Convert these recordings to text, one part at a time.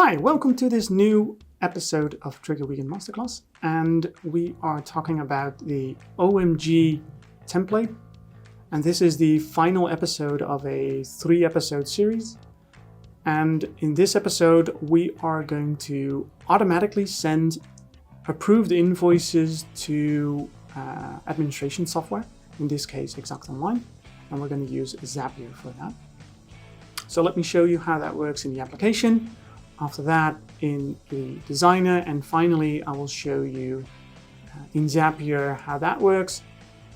Hi, welcome to this new episode of Triggre Weekend Masterclass, and we are talking about the OMG template, and this is the final episode of a 3-episode series. And in this episode, we are going to automatically send approved invoices to administration software, in this case Exact Online, and we're going to use Zapier for that. So let me show you how that works in the application. After that, in the designer, and finally, I will show you in Zapier how that works,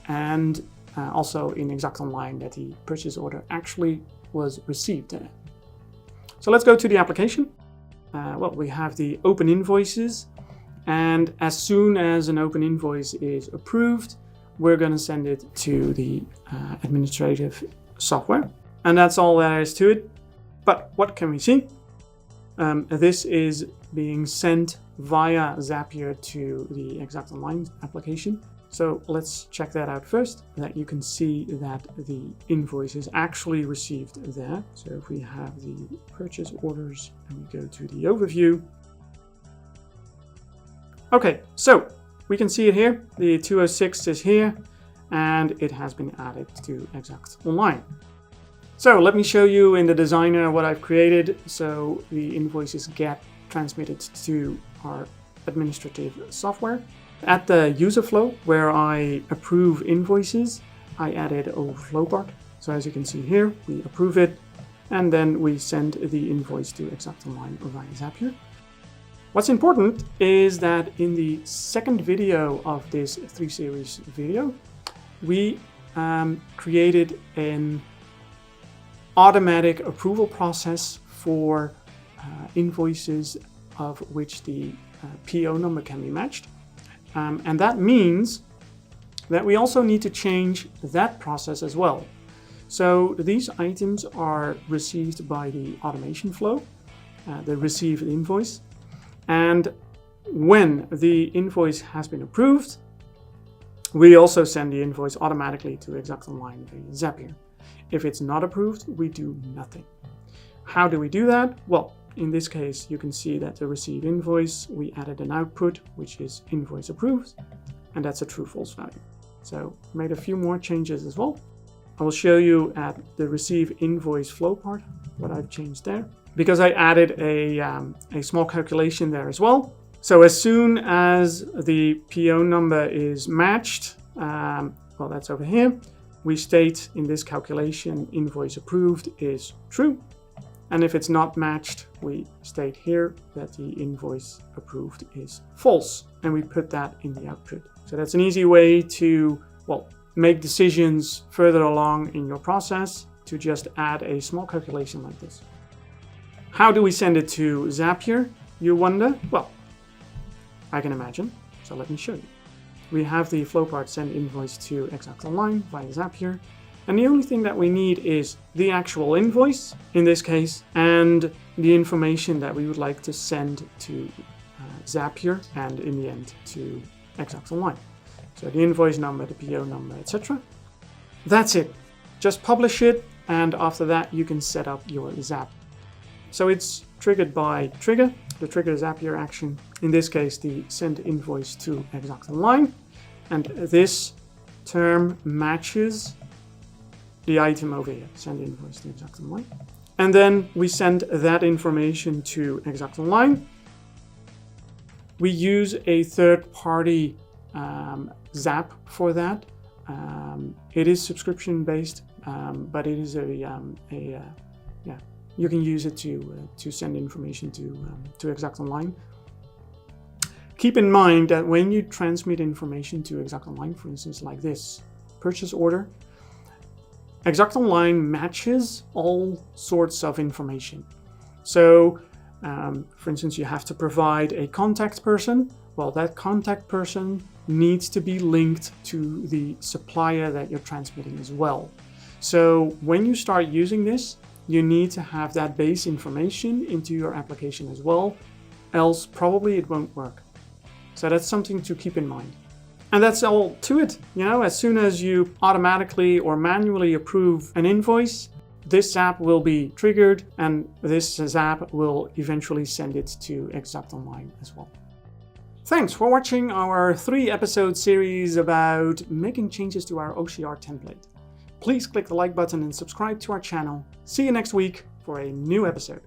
and also in Exact Online that the purchase order actually was received. So let's go to the application. We have the open invoices, and as soon as an open invoice is approved, we're going to send it to the administrative software, and that's all there is to it. But what can we see? This is being sent via Zapier to the Exact Online application. So let's check that out first, that you can see that the invoice is actually received there. So if we have the purchase orders and we go to the overview. Okay, so we can see it here. The 206 is here and it has been added to Exact Online. So let me show you in the designer what I've created. So the invoices get transmitted to our administrative software. At the user flow where I approve invoices, I added a flow part. So as you can see here, we approve it and then we send the invoice to Exact Online via Zapier. What's important is that in the second video of this 3-series video, we created an automatic approval process for invoices of which the PO number can be matched. And that means that we also need to change that process as well. So these items are received by the automation flow, the received invoice. And when the invoice has been approved, we also send the invoice automatically to Exact Online via Zapier. If it's not approved, we do nothing. How do we do that? Well, in this case, you can see that the receive invoice, we added an output, which is invoice approved, and that's a true-false value. So made a few more changes as well. I will show you at the receive invoice flow part what I've changed there, because I added a small calculation there as well. So as soon as the PO number is matched, that's over here, we state in this calculation invoice approved is true. And if it's not matched, we state here that the invoice approved is false. And we put that in the output. So that's an easy way to, make decisions further along in your process to just add a small calculation like this. How do we send it to Zapier, you wonder? Well, I can imagine. So let me show you. We have the flow part send invoice to Exact Online via Zapier. And the only thing that we need is the actual invoice, in this case, and the information that we would like to send to Zapier and in the end to Exact Online. So the invoice number, the PO number, etc. That's it. Just publish it, and after that you can set up your Zap. So it's triggered by Triggre, the Trigger Zapier action. In this case, the send invoice to Exact Online. And this term matches the item over here, send invoice to Exact Online. And then we send that information to Exact Online. We use a third-party Zap for that. It is subscription-based, but it is you can use it to send information to Exact Online. Keep in mind that when you transmit information to Exact Online, for instance, like this purchase order, Exact Online matches all sorts of information. So, for instance, you have to provide a contact person. Well, that contact person needs to be linked to the supplier that you're transmitting as well. So when you start using this, you need to have that base information into your application as well, else probably it won't work. So that's something to keep in mind. And that's all to it. As soon as you automatically or manually approve an invoice, this Zap will be triggered, and this Zap will eventually send it to Exact Online as well. Thanks for watching our 3-episode series about making changes to our OCR template. Please click the like button and subscribe to our channel. See you next week for a new episode.